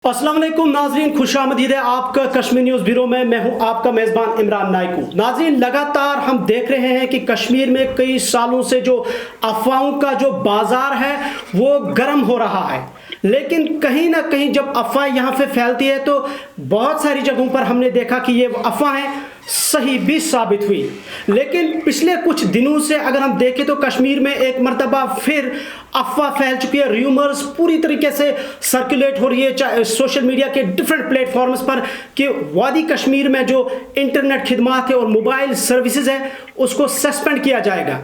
अस्सलाम वालेकुम नाजरीन, खुशामदीद है आपका कश्मीर न्यूज़ ब्यूरो में। मैं हूं आपका मेज़बान इमरान नाइकू। नाजरीन, लगातार हम देख रहे हैं कि कश्मीर में कई सालों से जो अफवाहों का जो बाजार है वो गर्म हो रहा है, लेकिन कहीं ना कहीं जब अफवाह यहाँ पे फैलती है तो बहुत सारी जगहों पर हमने देखा कि ये अफवाहें सही भी साबित हुई। लेकिन पिछले कुछ दिनों से अगर हम देखें तो कश्मीर में एक मर्तबा फिर अफवाह फैल चुकी है। र्यूमर्स पूरी तरीके से सर्कुलेट हो रही है सोशल मीडिया के डिफरेंट प्लेटफॉर्म्स पर कि वादी कश्मीर में जो इंटरनेट खिदमात है और मोबाइल सर्विसेज है उसको सस्पेंड किया जाएगा।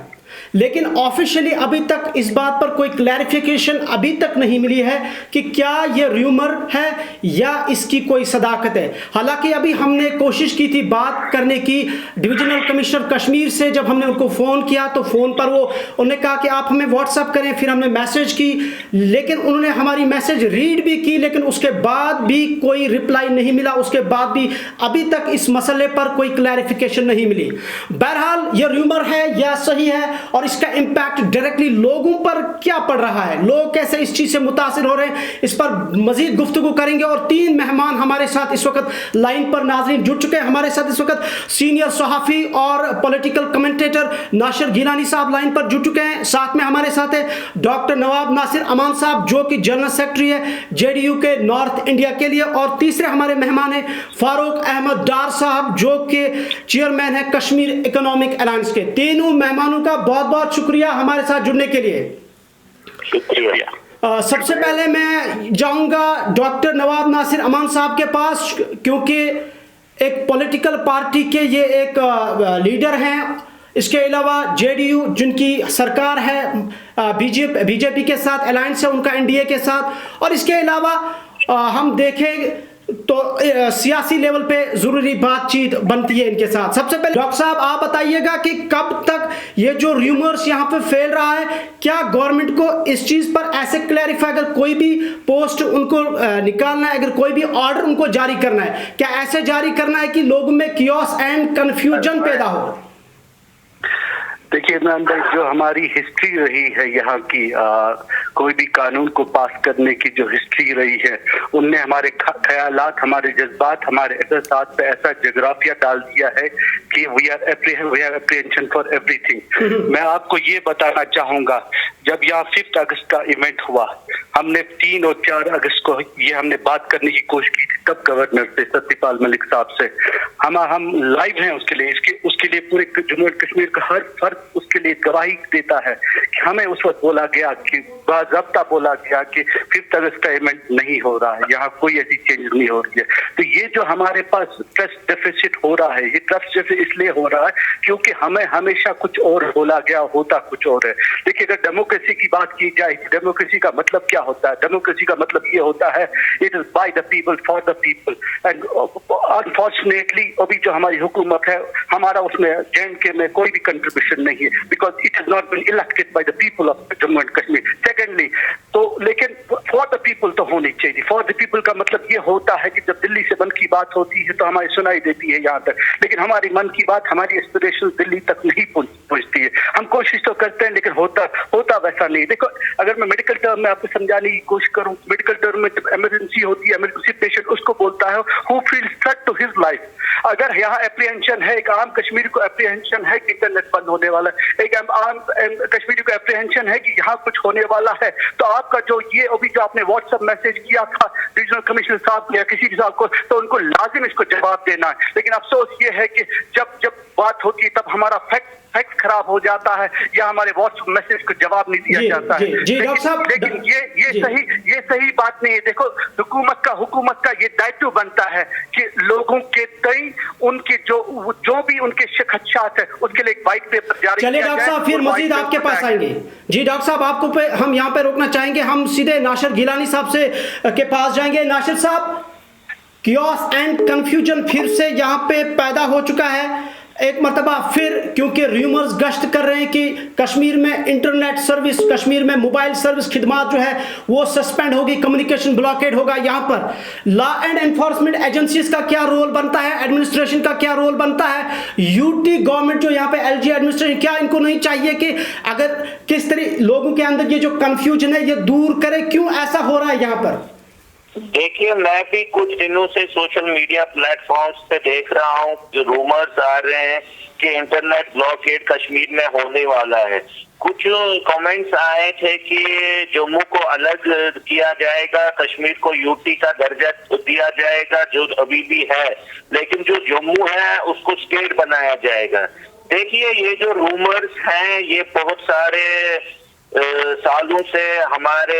लेकिन ऑफिशियली अभी तक इस बात पर कोई क्लैरिफिकेशन अभी तक नहीं मिली है कि क्या यह र्यूमर है या इसकी कोई सदाकत है। हालांकि अभी हमने कोशिश की थी बात करने की डिविजनल कमिश्नर कश्मीर से। जब हमने उनको फ़ोन किया तो फ़ोन पर उन्होंने कहा कि आप हमें व्हाट्सअप करें, फिर हमने मैसेज की, लेकिन उन्होंने हमारी मैसेज रीड भी की, लेकिन उसके बाद भी कोई रिप्लाई नहीं मिला। उसके बाद भी अभी तक इस मसले पर कोई क्लैरिफिकेशन नहीं मिली। बहरहाल यह र्यूमर है या सही है और इसका इंपैक्ट डायरेक्टली लोगों पर क्या पड़ रहा है, लोग कैसे इस चीज से मुतासिर हो रहे हैं, इस पर मजीद गुफ्तगू करेंगे। और तीन मेहमान हमारे साथ इस वक्त लाइन पर नाजरीन जुड़ चुके हैं। हमारे साथ इस वक्त सीनियर सहाफी और पॉलिटिकल कमेंटेटर नासिर गिलानी साहब लाइन पर जुड़ चुके हैं। साथ में हमारे साथ है डॉक्टर नवाब नासिर अमान साहब जो कि जनरल सेक्रेटरी है जेडीयू के नॉर्थ इंडिया के लिए। और तीसरे हमारे मेहमान है फारूक अहमद डार साहब जो कि चेयरमैन है कश्मीर इकोनॉमिक अलायंस के। तीनों मेहमानों का बहुत बहुत शुक्रिया हमारे साथ जुड़ने के लिए। शुक्रिया। सबसे पहले मैं जाऊंगा डॉक्टर नवाब नासिर अमान साहब के पास, क्योंकि एक पॉलिटिकल पार्टी के ये एक लीडर हैं। इसके अलावा जेडीयू जिनकी सरकार है, बीजेपी के साथ अलायंस है उनका एनडीए के साथ, और इसके अलावा हम देखें तो सियासी लेवल पे जरूरी बातचीत बनती है इनके साथ। सबसे पहले डॉक्टर साहब आप बताइएगा कि कब तक ये जो र्यूमर्स यहाँ पे फैल रहा है, क्या गवर्नमेंट को इस चीज पर ऐसे क्लैरिफाई, अगर कोई भी पोस्ट उनको निकालना है, अगर कोई भी ऑर्डर उनको जारी करना है, क्या ऐसे जारी करना है कि लोगों में कियोस एंड कंफ्यूजन पैदा हो? देखिए इमरान भाई, जो हमारी हिस्ट्री रही है यहाँ की, कोई भी कानून को पास करने की जो हिस्ट्री रही है, उनने हमारे ख्यालात, हमारे जज्बात, हमारे एहसास पे ऐसा जोग्राफिया डाल दिया है कि we are apprehension for everything. मैं आपको ये बताना चाहूंगा, जब यहाँ 5 अगस्त का इवेंट हुआ, हमने 3 और 4 अगस्त को ये हमने बात करने की कोशिश की थी तब गवर्नर से, सत्यपाल मलिक साहब से। हम लाइव हैं उसके लिए पूरे जम्मू एंड कश्मीर का हर फर्द उसके लिए गवाही देता है कि हमें उस वक्त बोला गया कि बाज़ाब्ता बोला गया कि 5 अगस्त का इवेंट नहीं हो रहा है, यहाँ कोई ऐसी चेंज नहीं हो रही है। तो ये जो हमारे पास ट्रस्ट डेफिसिट हो रहा है, ये ट्रस्ट डेफिसिट इसलिए हो रहा है क्योंकि हमें हमेशा कुछ और बोला गया, होता कुछ और है। देखिए, अगर डेमोक्रेसी की बात की जाए, डेमोक्रेसी का मतलब क्या होता है? डेमोक्रेसी का मतलब ये होता है it is by the people for the people. And unfortunately अभी जो हमारी हुकूमत है, हमारा उसमें JNK में कोई भी कंट्रीब्यूशन नहीं है, because it is not been elected by the people of Jammu and Kashmir. Secondly, तो लेकिन फॉर द पीपल तो होनी चाहिए। फॉर द पीपल का मतलब ये होता है कि जब दिल्ली से मन की बात होती है तो हमारी सुनाई देती है यहाँ तक, लेकिन हमारी मन की बात, हमारी एस्पिरेशन दिल्ली तक नहीं पहुंचती है। हम कोशिश तो करते हैं लेकिन होता वैसा नहीं। देखो, अगर मैं मेडिकल टर्म में आपको समझाने की कोशिश करूं, मेडिकल टर्म में जब इमरजेंसी होती है, इमरजेंसी पेशेंट उसको बोलता है who feels threat to his life. अगर यहाँ एप्रीहेंशन है, एक आम कश्मीरी को एप्रीहेंशन है कि इंटरनेट बंद होने वाला है, एक आम कश्मीरी को एप्रीहेंशन है कि यहाँ कुछ होने वाला है, तो आपका जो ये अभी जो आपने व्हाट्सएप मैसेज किया था रीजनल कमिश्नर साहब या किसी भी साहब को, तो उनको लाजिम इसको जवाब देना है। लेकिन अफसोस ये है कि जब बात होती है तब हमारा फैक्ट खराब हो जाता है या हमारे व्हाट्सएप मैसेज को जवाब नहीं दिया जाता है। लेकिन ये सही बात नहीं है। देखो, हुकूमत का ये दायित्व बनता है कि लोगों के तय उनके जो भी उनके खदशात है उसके लिए एक व्हाइट पेपर जारी किया जाए। चलिए डॉक्टर साहब, फिर मजीद आपके पास आएंगे। जी डॉक्टर साहब, आपको हम यहाँ पे रोकना चाहेंगे, हम सीधे नासिर गिलानी साहब से के पास जाएंगे। नासिर साहब, कियोस एंड कंफ्यूजन फिर से यहाँ पे पैदा हो चुका है एक मरतबा फिर, क्योंकि र्यूमर्स गश्त कर रहे हैं कि कश्मीर में इंटरनेट सर्विस, कश्मीर में मोबाइल सर्विस खिदमात जो है वो सस्पेंड होगी, कम्युनिकेशन ब्लॉकेड होगा। यहाँ पर लॉ एंड एनफोर्समेंट एजेंसीज का क्या रोल बनता है, एडमिनिस्ट्रेशन का क्या रोल बनता है, यूटी गवर्नमेंट जो यहाँ पे LG एडमिनिस्ट्रेशन, क्या इनको नहीं चाहिए कि अगर किस तरह लोगों के अंदर ये जो कंफ्यूजन है ये दूर करे? क्यों ऐसा हो रहा है यहाँ पर? देखिए, मैं भी कुछ दिनों से सोशल मीडिया प्लेटफॉर्म्स पे देख रहा हूँ, जो रूमर्स आ रहे हैं कि इंटरनेट ब्लॉकेड कश्मीर में होने वाला है। कुछ कमेंट्स आए थे कि जम्मू को अलग किया जाएगा, कश्मीर को यूटी का दर्जा दिया जाएगा जो अभी भी है, लेकिन जो जम्मू है उसको स्टेट बनाया जाएगा। देखिए, ये जो रूमर्स हैं ये बहुत सारे सालों से हमारे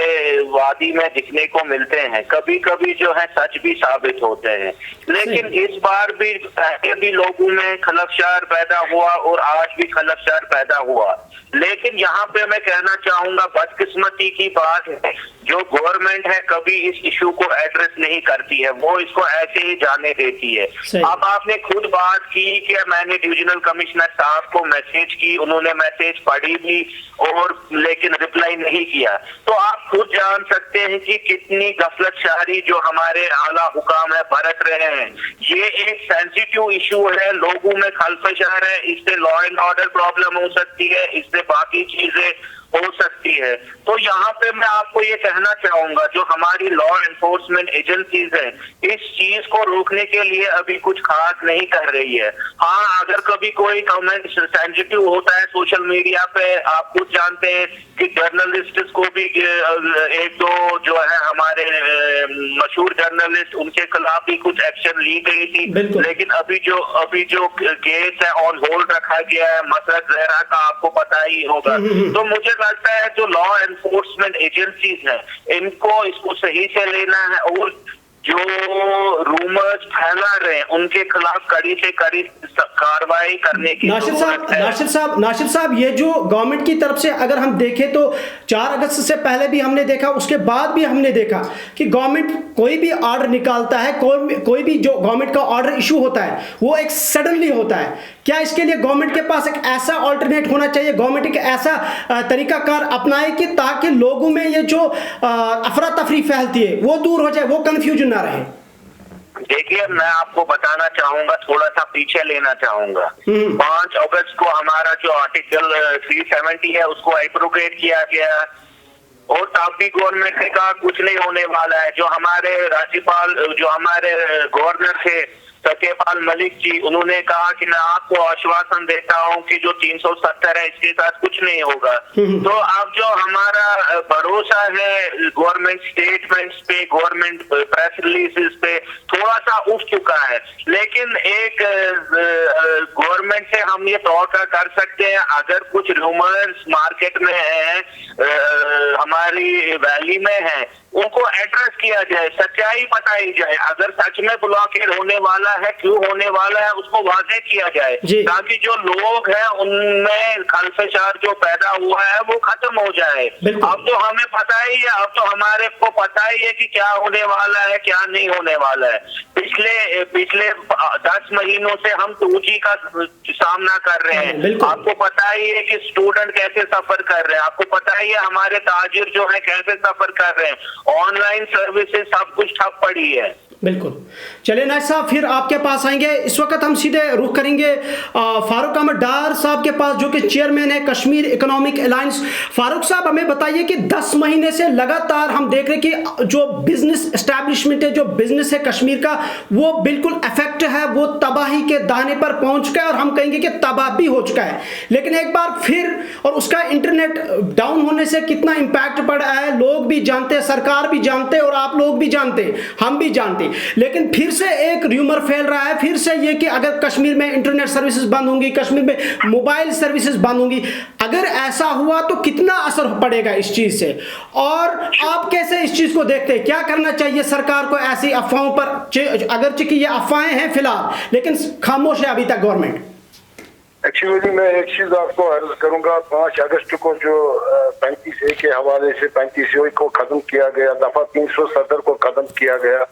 वादी में दिखने को मिलते हैं, कभी कभी जो है सच भी साबित होते हैं, लेकिन इस बार भी लोगों में खलफशार पैदा हुआ और आज भी खलफशार पैदा हुआ। लेकिन यहाँ पे मैं कहना चाहूंगा, बदकिस्मती की बात है जो गवर्नमेंट है कभी इस इशू को एड्रेस नहीं करती है, वो इसको ऐसे ही जाने देती है। अब आपने खुद बात की कि मैंने डिविजनल कमिश्नर साहब को मैसेज की, उन्होंने मैसेज पढ़ी भी और लेकिन रिप्लाई नहीं किया, तो आप खुद जान सकते हैं कि कितनी गफलतशारी जो हमारे आला हुकाम है बरत रहे हैं। ये एक सेंसिटिव इशू है, लोगों में खलफशार है, इससे लॉ एंड ऑर्डर प्रॉब्लम हो सकती है, इससे बाकी चीजें हो सकती है। तो यहाँ पे मैं आपको ये कहना चाहूंगा, जो हमारी लॉ एनफोर्समेंट एजेंसीज है इस चीज को रोकने के लिए अभी कुछ खास नहीं कर रही है। हाँ, अगर कभी कोई कमेंट सेंसिटिव होता है सोशल मीडिया पे, आप खुद जानते हैं कि जर्नलिस्ट को भी एक दो जो है हमारे मशहूर जर्नलिस्ट, उनके खिलाफ भी कुछ एक्शन ली गई थी, लेकिन अभी जो केस है ऑन होल्ड रखा गया है, मसरत जहरा का आपको पता ही होगा। तो मुझे लगता है जो लॉ एनफोर्समेंट एजेंसीज हैं इनको इसको सही से लेना है और जो रूमर्स फैला रहे हैं उनके खिलाफ कड़ी से कड़ी कार्रवाई करने की नासिर साहब, ये जो गवर्नमेंट की तरफ से अगर हम देखें तो 4 अगस्त से पहले भी हमने देखा, उसके बाद भी हमने देखा कि गवर्नमेंट कोई भी ऑर्डर निकालता है, कोई भी जो गवर्नमेंट का ऑर्डर इशू होता है वो एक सडनली होता है। क्या इसके लिए गवर्नमेंट के पास एक ऐसा ऑल्टरनेट होना चाहिए, गवर्नमेंट एक ऐसा तरीकाकार अपनाए कि ताकि लोगों में ये जो अफरा तफरी फैलती है वो दूर हो जाए, वो कंफ्यूजन ना रहे? देखिए, मैं आपको बताना चाहूंगा, थोड़ा सा पीछे लेना चाहूंगा। 5 अगस्त को हमारा जो आर्टिकल 370 है उसको एब्रोगेट किया गया और तब भी गवर्नमेंट ने कहा कुछ नहीं होने वाला है। जो हमारे राज्यपाल, जो हमारे गवर्नर थे सत्यपाल मलिक जी, उन्होंने कहा कि मैं आपको आश्वासन देता हूं कि जो 370 है इसके साथ कुछ नहीं होगा। तो अब जो हमारा भरोसा है गवर्नमेंट स्टेटमेंट्स पे, गवर्नमेंट प्रेस रिलीजेस पे थोड़ा सा उठ चुका है, लेकिन एक गवर्नमेंट से हम ये तौका कर सकते हैं, अगर कुछ रूमर्स मार्केट में है, हमारी वैली में है, उनको एड्रेस किया जाए, सच्चाई बताई जाए। अगर सच में ब्लॉकेड होने वाला है, क्यों होने वाला है, उसको वाज़ेह किया जाए ताकि जो लोग हैं उनमें खलफशार जो पैदा हुआ है वो खत्म हो जाए। अब तो हमें पता ही है, अब तो हमारे को पता ही है कि क्या होने वाला है, क्या नहीं होने वाला है। पिछले 10 महीनों से हम 2G का सामना कर रहे हैं। आपको पता ही है कि स्टूडेंट कैसे सफर कर रहे हैं, आपको पता ही है हमारे ताजिर जो है कैसे सफर कर रहे हैं, ऑनलाइन सर्विसेज सब कुछ ठप पड़ी है। बिल्कुल। चलिए नासिर साहब, फिर आपके पास आएंगे। इस वक्त हम सीधे रुख करेंगे फारूक अहमद डार साहब के पास, जो कि चेयरमैन है कश्मीर इकोनॉमिक अलायंस। फारूक साहब, हमें बताइए कि 10 महीने से लगातार हम देख रहे हैं कि जो बिजनेस एस्टैब्लिशमेंट है, जो बिजनेस है कश्मीर का, वो बिल्कुल अफेक्ट है, वो तबाही के दाने पर पहुंच गया और हम कहेंगे कि तबाह भी हो चुका है। लेकिन एक बार फिर, और उसका इंटरनेट डाउन होने से कितना इंपैक्ट पड़ा है लोग भी जानते हैं, सरकार भी जानते हैं और आप लोग भी जानते हैं, हम भी जानते हैं। लेकिन फिर से एक र्यूमर फैल रहा है, फिर से ये कि अगर कश्मीर में इंटरनेट सर्विसेज बंद होंगी, कश्मीर में मोबाइल सर्विसेज बंद होंगी। अगर ऐसा हुआ तो कितना असर पड़ेगा इस चीज से, और आप कैसे इस चीज को देखते हैं? क्या करना चाहिए सरकार को ऐसी अफवाहों पर, अगरचे कि ये अफवाहें हैं फिलहाल, लेकिन खामोश है अभी तक गवर्नमेंट? एक्चुअली मैं एक चीज आपको अर्ज करूंगा, 5 अगस्त को जो 35A के हवाले से 35A को खत्म किया गया, दफा 370 को खत्म किया गया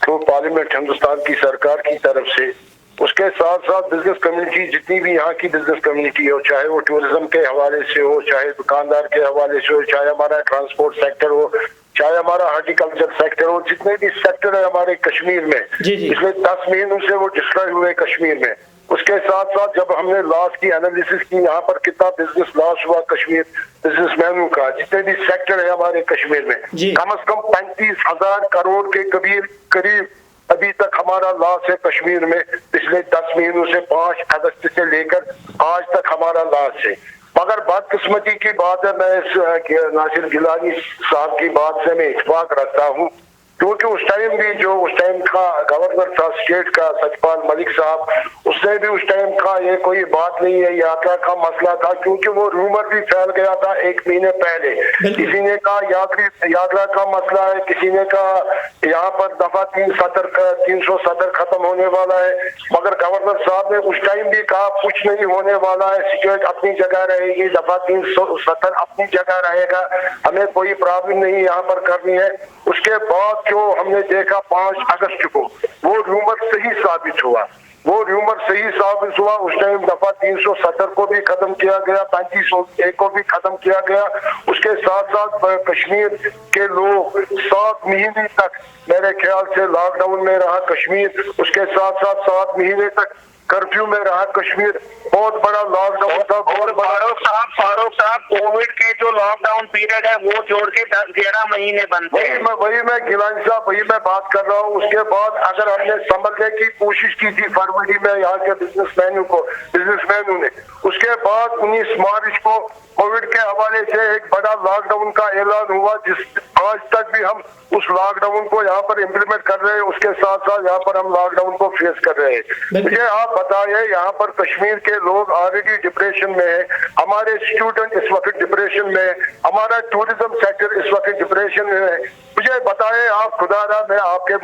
तो पार्लियामेंट हिंदुस्तान की सरकार की तरफ से, उसके साथ साथ बिजनेस कम्युनिटी, जितनी भी यहाँ की बिजनेस कम्युनिटी हो, चाहे वो टूरिज्म के हवाले से हो, चाहे दुकानदार के हवाले से हो, चाहे हमारा ट्रांसपोर्ट सेक्टर हो, चाहे हमारा हॉर्टिकल्चर सेक्टर हो, जितने भी सेक्टर है हमारे कश्मीर में, पिछले 10 महीनों से वो डिस्ट्रॉय हुए कश्मीर में, उसके साथ साथ जब हमने लॉस की एनालिसिस की, यहाँ पर कितना बिजनेस लॉस हुआ कश्मीर बिजनेसमैनों का, जितने भी सेक्टर है हमारे कश्मीर में, कम से कम 35,000 करोड़ के करीब अभी तक हमारा लॉस है कश्मीर में। पिछले 10 महीनों से 5 अगस्त से लेकर आज तक हमारा लॉस है। मगर बदकिस्मती की बात है, मैं इस नासिर गिलानी साहब की बात से मैं इत्फाक रखता हूँ, क्योंकि उस टाइम का गवर्नर था स्टेट का सचपाल मलिक साहब, उसने भी उस टाइम का ये कोई बात नहीं है यात्रा का मसला था, क्योंकि वो रूमर भी फैल गया था 1 महीने पहले। किसी ने कहा यात्रा का मसला है, किसी ने कहा यहाँ पर दफा 370 खत्म होने वाला है, मगर गवर्नर साहब ने उस टाइम भी कहा कुछ नहीं होने वाला है, सिचुएशन अपनी जगह रहेगी, दफा 370 अपनी जगह रहेगा, हमें कोई प्रॉब्लम नहीं यहाँ पर करनी है। उसके बाद जो हमने देखा 5 अगस्त को वो रूमर सही साबित हुआ, उस टाइम दफा 370 को भी खत्म किया गया, 35A को भी खत्म किया गया। उसके साथ साथ कश्मीर के लोग 7 महीने तक मेरे ख्याल से लॉकडाउन में रहा कश्मीर, उसके साथ साथ 7 महीने तक कर्फ्यू में रहा कश्मीर, बहुत बड़ा लॉकडाउन था। फारूक साहब कोविड के जो लॉकडाउन पीरियड है वो जोड़ के 10-11 महीने बनते हैं। वही मैं गिलानी साहब बात कर रहा हूँ। उसके बाद अगर हमने समझने की कोशिश की थी फरवरी में यहाँ के बिजनेसमैनों ने, उसके बाद 19 मार्च को कोविड के हवाले से एक बड़ा लॉकडाउन का ऐलान हुआ, जिस आज तक भी हम उस लॉकडाउन को यहाँ पर इम्प्लीमेंट कर रहे हैं, उसके साथ साथ यहाँ पर हम लॉकडाउन को फेस कर रहे हैं। मुझे आप बताइए, यहाँ पर कश्मीर के लोग ऑलरेडी डिप्रेशन में है, हमारे स्टूडेंट इस वक्त डिप्रेशन में है, हमारा टूरिज्म सेक्टर इस वक्त डिप्रेशन में है। मुझे बताएं आप, खुदारा मैं आपके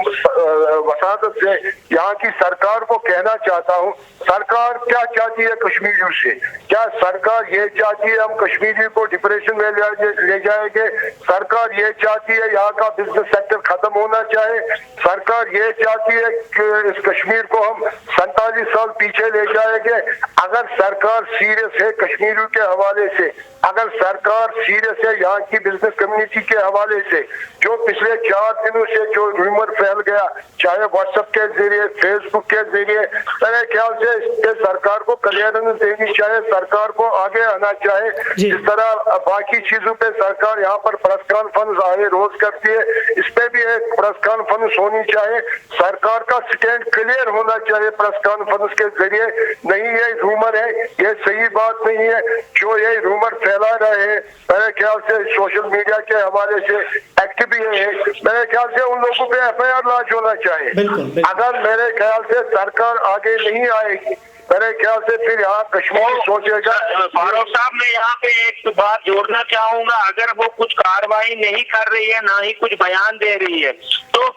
वसादत से यहाँ की सरकार को कहना चाहता हूँ, सरकार क्या चाहती है कश्मीरियों से? क्या सरकार ये चाहती है हम कश्मीरी को डिप्रेशन में ले जाएंगे? सरकार ये चाहती है यहाँ का बिजनेस सेक्टर खत्म होना चाहे? सरकार ये चाहती है कि इस कश्मीर को हम 47 साल पीछे ले जाएंगे? अगर सरकार सीरियस है कश्मीरियों के हवाले से, अगर सरकार सीरियस है यहाँ की बिजनेस कम्युनिटी के हवाले से, जो पिछले 4 दिनों से जो रूमर फैल गया, चाहे व्हाट्सएप के जरिए, फेसबुक के जरिए, मेरे ख्याल से इसके सरकार को क्लियरेंस देनी चाहिए, सरकार को आगे आना चाहिए। जिस तरह बाकी चीजों पे सरकार यहाँ पर प्रेस कॉन्फ्रेंस आए रोज करती है, इस पे भी एक प्रेस कॉन्फ्रेंस होनी चाहिए, सरकार का स्टैंड क्लियर होना चाहिए प्रेस कॉन्फ्रेंस के जरिए। नहीं ये रूमर है, ये सही बात नहीं है, जो ये रूमर फैला रहे हैं मेरे ख्याल से सोशल मीडिया के हवाले से एक्टिव भी है, मेरे ख्याल से उन लोगों पे FIR लॉन्च होना चाहिए। अगर मेरे ख्याल से सरकार आगे नहीं आएगी, मेरे ख्याल से फिर यहाँ कश्मीर सोचेगा। फारूक साहब, मैं यहाँ पे एक बात जोड़ना चाहूंगा, अगर वो कुछ कार्रवाई नहीं कर रही है, ना ही कुछ बयान दे रही है, तो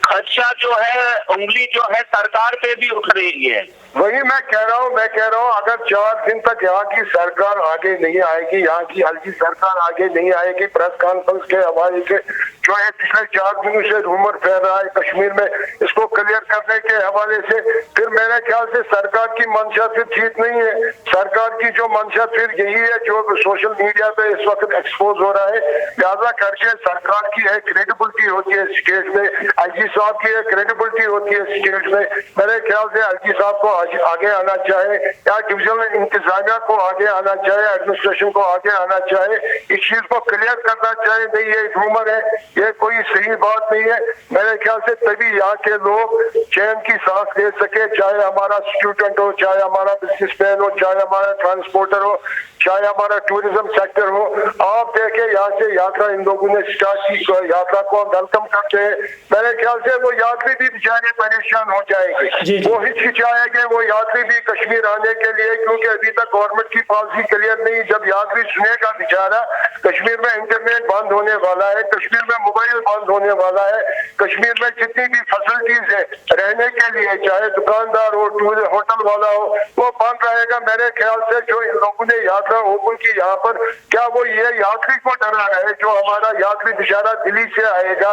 खदशा जो है, उंगली जो है सरकार पे भी उठ रही है। वही मैं कह रहा हूँ, अगर 4 दिन तक यहाँ की सरकार आगे नहीं आएगी, यहाँ की हल्की सरकार आगे नहीं आएगी, प्रेस कॉन्फ्रेंस के हवाले से जो है पिछले 4 दिनों से रूमर फैल रहा है कश्मीर में, इसको क्लियर करने के हवाले से, फिर मेरे ख्याल से सरकार की मंशा फिर ठीक नहीं है। सरकार की जो मंशा फिर यही है जो सोशल मीडिया पे इस वक्त एक्सपोज हो रहा है, लिहाजा करके सरकार की एक क्रेडिबिलिटी होती है स्टेट में, IG साहब की एक क्रेडिबिलिटी होती है स्टेट में, मेरे ख्याल से IG साहब को आगे आना चाहे, या डिविजनल इंतजामिया को आगे आना चाहे, एडमिनिस्ट्रेशन को आगे आना चाहे, इस चीज को क्लियर करना चाहे। नहीं ये रूमर है, ये कोई सही बात नहीं है, मेरे ख्याल से तभी यहाँ के लोग चैन की सांस ले सके, चाहे हमारा स्टूडेंट हो, चाहे हमारा बिजनेसमैन हो, चाहे हमारा ट्रांसपोर्टर हो, चाहे हमारा टूरिज्म सेक्टर हो। आप देखें यहाँ से यात्रा इन लोगों ने स्टार्ट की, यात्रा को वेलकम करते हैं, मेरे ख्याल से वो यात्री भी बेचारे परेशान हो जाएंगे, वो हिचकिचाएंगे वो यात्री भी कश्मीर आने के लिए, क्योंकि अभी तक गवर्नमेंट की पॉलिसी क्लियर नहीं। जब यात्री सुनेगा बेचारा कश्मीर में इंटरनेट बंद होने वाला है, कश्मीर में मोबाइल बंद होने वाला है, कश्मीर में जितनी भी फैसिलिटीज है रहने के लिए, चाहे दुकानदार हो, होटल वाला हो, वो बंद रहेगा। मेरे ख्याल से जो इन लोगों ने यात्रा ओपन की यहाँ पर, क्या वो ये यात्री को डरा रहे? जो हमारा यात्री बेचारा दिल्ली से आएगा,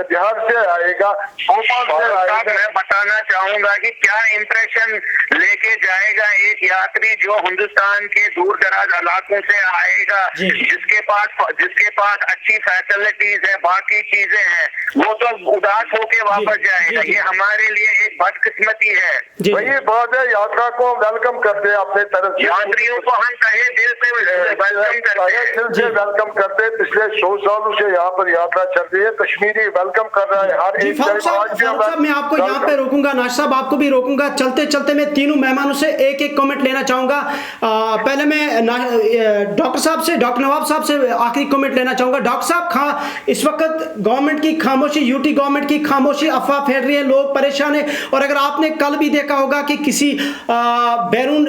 बिहार से आएगा, भोपाल से आएगा, मैं बताना चाहूंगा कि क्या इंप्रेशन लेके जाएगा एक यात्री जो हिंदुस्तान के दूर दराज इलाकों से आएगा, जिसके पास अच्छी फैसिलिटीज है, बाकी चीजें हैं, वो तो उदास होके वापस जाएगा। ये हमारे लिए एक बदकिस्मती है। वही बात है, यात्रा को वेलकम करते हैं अपने तरफ से, यात्रियों को हम तहे दिल से वेलकम करते हैं। पिछले 100 सालों से यहाँ पर यात्रा चल रही है, कश्मीरी वेलकम कर रहा है हर एक। फारूक साहब मैं आपको यहाँ पे रोकूंगा, नाश साहब आपको भी रोकूंगा। चलते चलते मैं तीनों मेहमानों से एक एक कमेंट लेना चाहूंगा। पहले मैं डॉक्टर साहब से, डॉक्टर नवाब साहब से आखिरी कमेंट लेना चाहूंगा। डॉक्टर साहब, इस वक्त गवर्नमेंट की खामोशी, यूटी गवर्नमेंट की खामोशी अफवाह फैल रही है, लोग परेशान है। और अगर आपने कल भी देखा होगा कि किसी बैरून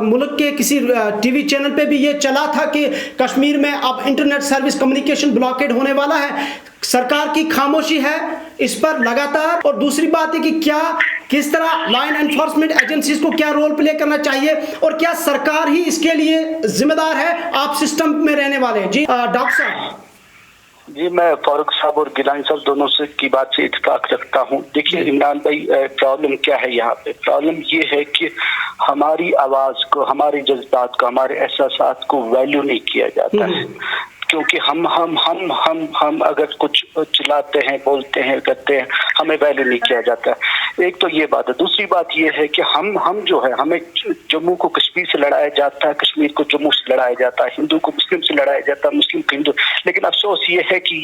मुल्क के किसी टीवी चैनल पे भी ये चला था कि कश्मीर में अब इंटरनेट सर्विस कम्युनिकेशन ब्लॉकेड होने वाला है। सरकार की खामोशी है इस पर लगातार। और दूसरी बात है कि किस तरह लॉ एंड एनफोर्समेंट एजेंसीज को क्या रोल प्ले करना चाहिए और क्या सरकार ही इसके लिए जिम्मेदार है? आप सिस्टम में रहने वाले हैं। जी डॉक्टर साहब। जी, मैं फारूक साहब और गिलानी साहब दोनों से की बात से इत्तेफाक रखता हूँ। देखिए इमरान भाई, प्रॉब्लम क्या है यहाँ पे? प्रॉब्लम ये है कि हमारी आवाज को, हमारे जज्बात को, हमारे एहसासात को वैल्यू नहीं किया जाता है। क्योंकि हम अगर कुछ चिल्लाते हैं, बोलते हैं, करते हैं, हमें वैल्यू नहीं किया जाता। एक तो ये बात है। दूसरी बात ये है कि हम जो है, हमें जम्मू को कश्मीर से लड़ाया जाता है, कश्मीर को जम्मू से लड़ाया जाता है, हिंदू को मुस्लिम से लड़ाया जाता है, मुस्लिम को हिंदू। लेकिन अफसोस ये है कि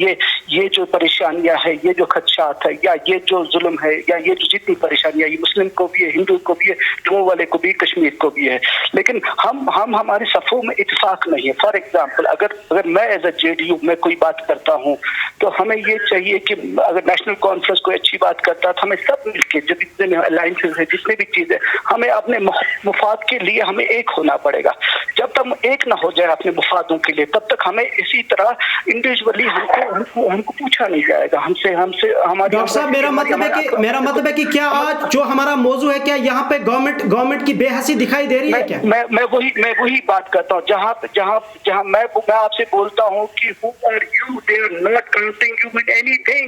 ये जो परेशानियां है, ये जो खदशात है, या ये जो जुल्म है, या ये जो जितनी परेशानियां, ये मुस्लिम को भी है, हिंदू को भी है, जम्मू वाले को भी, कश्मीर को भी है। लेकिन हम हमारे सफ़ों में इत्तेफाक नहीं है। फॉर एग्जाम्पल, अगर मैं एज ए जेडीयू में कोई बात करता हूँ तो हमें ये चाहिए कि अगर नेशनल कॉन्फ्रेंस कोई अच्छी बात करता है तो हमें सब मिलके, जो जितने अलायंसेस है, जितने भी चीजें, हमें अपने मुफाद के लिए हमें एक होना पड़ेगा। जब तक हम एक ना हो जाए अपने मुफादों के लिए, तब तक हमें इसी तरह इंडिविजुअली हमको पूछा नहीं जाएगा। हमसे हमारी। डॉक्टर साहब, मेरा मतलब है कि क्या आज जो हमारा मौजू है, क्या यहाँ पे गवर्नमेंट की बेहसी दिखाई दे रही है क्या? मैं वही बात करता हूँ। जहाँ मैं आपसे बोलता हूँ कि who are you? They are not counting you in anything.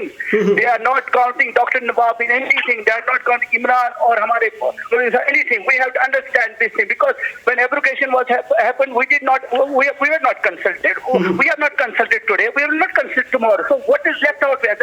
They are not counting Dr. Nawab in anything. They are not counting Imran or हमारे anything. We have to understand this thing because when abrogation was happened, we were not consulted. We are not consulted today. We will not consult tomorrow. So what is left out there?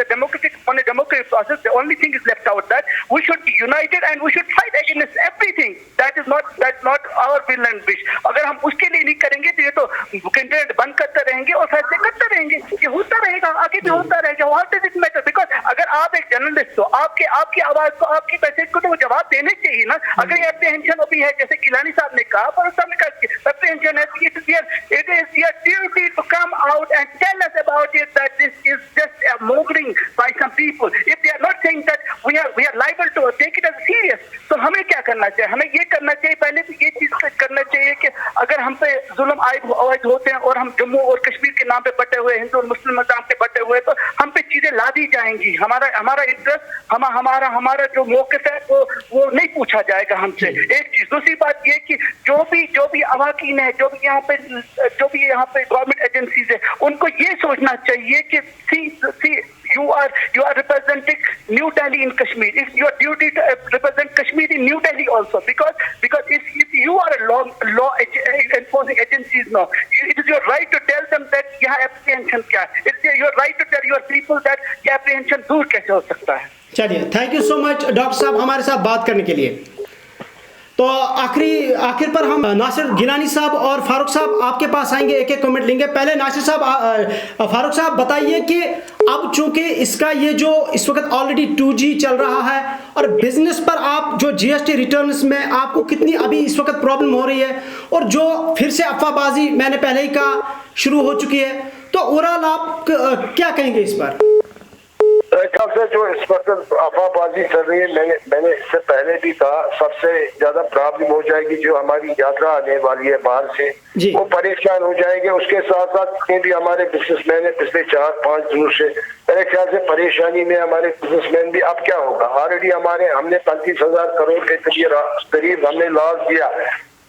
On a democratic process, the only thing is left out that we should be united and we should fight against everything. That's not our will and wish. अगर हम उसके लिए नहीं करेंगे तो ये तो internet बंद करते रहेंगे और फैसले करते रहेंगे। ये होता रहेगा, आगे भी होता रहेगा। What does it matter? Because अगर आप एक जर्नलिस्ट हो, आपकी आवाज को, आपकी मैसेज को तो वो जवाब देने चाहिए ना। अगर ये एप्रीहेंशन अभी है, जैसे गिलानी साहब ने कहा, पर साहब ने कहा एप्रीहेंशन है, it is your duty to come out and tell us about it, that this is just a mongering by some people. If they are not saying that we are liable to take it as serious, तो हमें क्या करना चाहिए? हमें ये करना चाहिए, पहले तो ये चीज करना चाहिए कि अगर हम पे जुल्म आयद होते हैं और हम जम्मू और कश्मीर के नाम पे बटे हुए, हिंदू और मुस्लिम नाम पे बटे हुए, तो हम पे चीजें ला दी जाएंगी। हमारा इंटरेस्ट, हमारा जो मौक़िफ़ है वो नहीं पूछा जाएगा हमसे। एक चीज। दूसरी बात ये कि जो भी अवाकीन है, जो भी यहाँ पे गवर्नमेंट एजेंसीज है, उनको ये सोचना चाहिए कि you are representing New Delhi in Kashmir. It's your duty to represent Kashmir in New Delhi also, because if you are a law enforcing agencies now, it is your right to tell them that यहाँ apprehension क्या है. It's your right to tell your people that ये apprehension दूर कैसे हो सकता है. चलिए, thank you so much doctor साहब हमारे साथ बात करने के लिए। तो आखिर पर हम नासिर गिलानी साहब और फारूक साहब आपके पास आएंगे, एक एक कमेंट लेंगे। पहले नासिर साहब, फारूक साहब बताइए कि अब चूंकि इसका ये जो इस वक्त ऑलरेडी 2G चल रहा है और बिजनेस पर आप जो GST रिटर्न्स में आपको कितनी अभी इस वक्त प्रॉब्लम हो रही है, और जो फिर से अफवाहबाजी मैंने पहले ही कहा शुरू हो चुकी है, तो ओवरऑल आप क्या कहेंगे इस पर? से जो इस वक्त अफवाहबाजी चल रही है, मैंने इससे पहले भी कहा, सबसे ज्यादा प्रॉब्लम हो जाएगी जो हमारी यात्रा आने वाली है बाहर से, वो परेशान हो जाएंगे। उसके साथ साथ जितने भी हमारे बिजनेसमैन है पिछले 4-5 दिनों से, मेरे ख्याल से परेशानी में हमारे बिजनेसमैन भी। अब क्या होगा? ऑलरेडी हमने 35,000 करोड़ के करीब हमने लॉस दिया।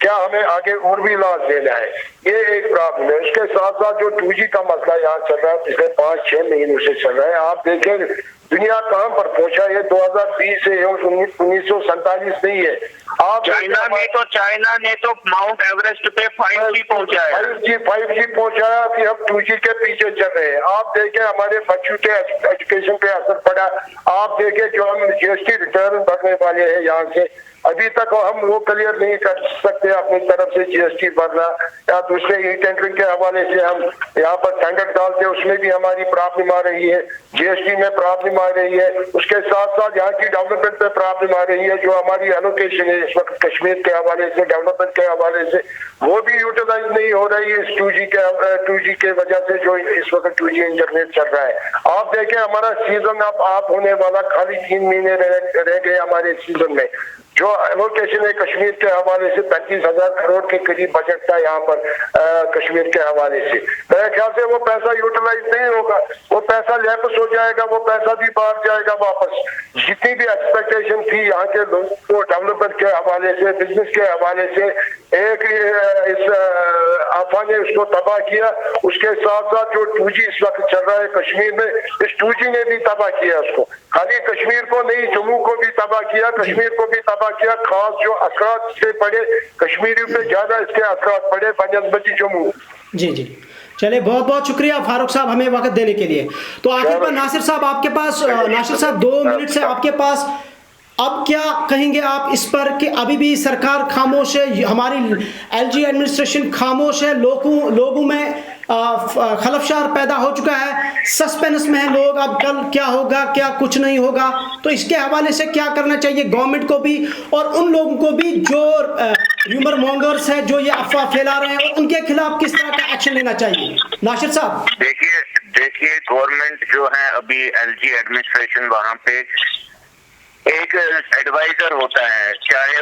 क्या हमें आगे और भी इलाज देना है, ये एक प्रॉब्लम है। उसके साथ साथ जो 2G का मसला यहाँ चल रहा है पिछले 5-6 महीनों से चल रहा है। आप देखें दुनिया कहाँ पर पहुंचा, ये 2020 से 1947 नहीं है। आप चाइना ने तो माउंट एवरेस्ट पे 5G पहुंचाया, 5G पहुंचाया, अभी हम 2G के पीछे चल रहे हैं। आप देखें हमारे बच्चों के एजुकेशन पे असर पड़ा। आप देखें जो हम GST रिटर्न भरने वाले हैं यहाँ से, अभी तक हम वो क्लियर नहीं कर सकते अपनी तरफ से GST भरना, या दूसरे ई टेंडरिंग के हवाले से हम यहाँ पर टेंडर डालते हैं, उसमें भी हमारी प्रॉब्लम आ रही है, GST में प्रॉब्लम आ रही है। उसके साथ साथ यहाँ की डेवलपमेंट में प्रॉब्लम आ रही है। जो हमारी एलोकेशन है इस वक्त कश्मीर के हवाले से, डेवलपमेंट के हवाले से, वो भी यूटिलाइज नहीं हो रही है इस 2G के वजह से जो इस वक्त 2G इंटरनेट चल रहा है। आप देखें हमारा सीजन अब आप होने वाला, खाली 3 महीने रह गए हमारे सीजन में। जो एलोकेशन है कश्मीर के हवाले से 35,000 करोड़ के करीब बजट था यहाँ पर कश्मीर के हवाले से। मेरे ख्याल से वो पैसा यूटिलाइज नहीं होगा, वो पैसा लैप्स हो जाएगा, वो पैसा भी बाहर जाएगा वापस। जितनी भी एक्सपेक्टेशन थी यहाँ के लोगों को डेवलपमेंट के हवाले से, बिजनेस के हवाले से, एक इस आफा ने उसको तबाह किया। उसके साथ साथ जो 2G इस वक्त चल रहा है कश्मीर में, इस 2G ने भी तबाह किया उसको। खाली कश्मीर को नहीं, जम्मू को भी तबाह किया, कश्मीर को भी तबाह किया। खास जो असरात से पड़े कश्मीरियों पे ज्यादा इसके असरात पड़े बनस्बती जम्मू। जी चलिए, बहुत बहुत शुक्रिया फारूक साहब हमें वक्त देने के लिए। तो आखिर पर नासिर साहब आपके पास, नासिर साहब 2 मिनट से आपके पास, अब क्या कहेंगे आप इस पर कि अभी भी सरकार खामोश है, हमारी LG एडमिनिस्ट्रेशन खामोश है, लोगों में खलफशार पैदा हो चुका है, सस्पेंस में है लोग, अब कल क्या होगा क्या कुछ नहीं होगा। तो इसके हवाले से क्या करना चाहिए गवर्नमेंट को भी और उन लोगों को भी जो र्यूमर मॉन्गर्स है, जो ये अफवाह फैला रहे हैं, और उनके खिलाफ किस तरह का एक्शन लेना चाहिए? नासिर साहब देखिए गवर्नमेंट जो है अभी LG एडमिनिस्ट्रेशन, वहां पे एक एडवाइजर होता है, चाहे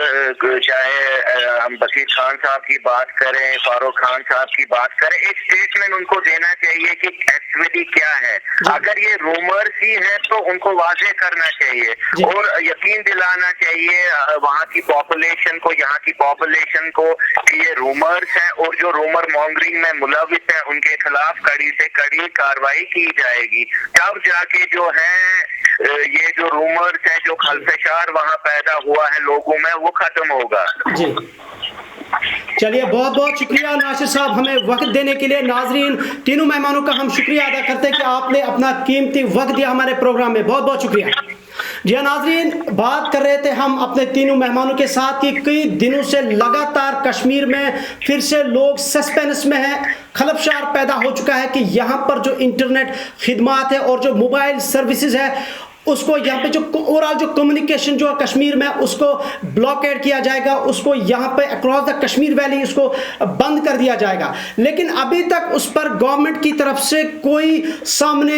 हम बशीर खान साहब की बात करें, फारूक खान साहब की बात करें, एक स्टेटमेंट उनको देना चाहिए कि एक्चुअली क्या है। अगर ये रूमर्स ही है तो उनको वाजे करना चाहिए और यकीन दिलाना चाहिए वहाँ की पॉपुलेशन को, यहाँ की पॉपुलेशन को कि ये रूमर्स है और जो रूमर मॉन्गरिंग में मुलविस है उनके खिलाफ कड़ी से कड़ी कार्रवाई की जाएगी। तब जाके जो है ये जो रूमर्स है, जो खलफशार वहाँ पैदा हुआ है लोगों में, वो खत्म होगा। जी चलिए, बहुत बहुत शुक्रिया नासिर साहब हमें वक्त देने के लिए। नाजरीन, तीनों मेहमानों का हम शुक्रिया अदा करते हैं कि आपने अपना कीमती वक्त दिया हमारे प्रोग्राम में, बहुत बहुत शुक्रिया। जी हाँ नाजरीन, बात कर रहे थे हम अपने तीनों मेहमानों के साथ कि कई दिनों से लगातार कश्मीर में फिर से लोग सस्पेंस में हैं, खलफशार पैदा हो चुका है कि यहाँ पर जो इंटरनेट खिदमात है और जो मोबाइल सर्विसेज है उसको यहाँ पे जो ओवरऑल जो कम्युनिकेशन जो कश्मीर में उसको ब्लॉकेड किया जाएगा, उसको यहाँ पे अक्रॉस द कश्मीर वैली उसको बंद कर दिया जाएगा। लेकिन अभी तक उस पर गवर्नमेंट की तरफ से कोई सामने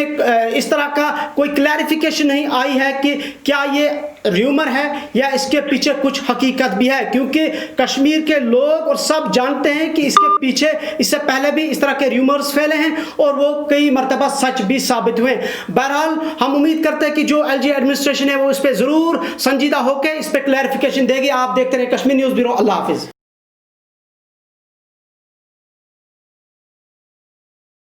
इस तरह का कोई क्लैरिफिकेशन नहीं आई है कि क्या ये र्यूमर है या इसके पीछे कुछ हकीकत भी है, क्योंकि कश्मीर के लोग और सब जानते हैं कि इसके पीछे इससे पहले भी इस तरह के र्यूमर्स फैले हैं और वो कई मरतबा सच भी साबित हुए। बहरहाल हम उम्मीद करते हैं कि जो LG एडमिनिस्ट्रेशन है वो इस पर जरूर संजीदा होकर इस पर क्लैरिफिकेशन देगी। आप देखते रहे कश्मीर न्यूज़ ब्यूरो। अल्लाह हाफिज।